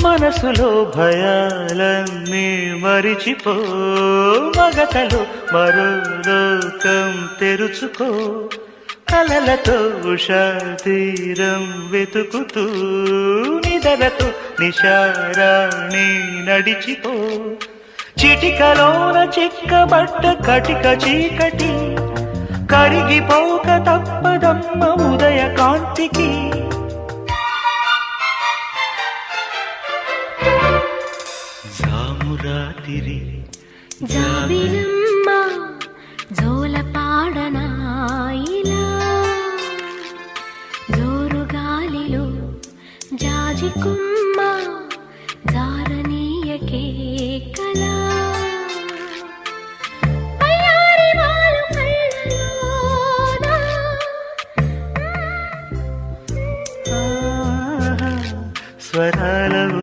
మనసులో భయాలన్నీ మరిచిపో, మగతలో మరో లోకం తెరుచుకో, కలలతో ఉషా తీరం వెతుకుతూ నిదలతో నిశారాణి నడిచిపో. చిటికలోన చిక్కబడ్డ కటిక చీకటి కరిగిపోక తప్పదమ్మ ఉదయ కాంతికి. జామురాతిరి జాబిలమ్మ జోల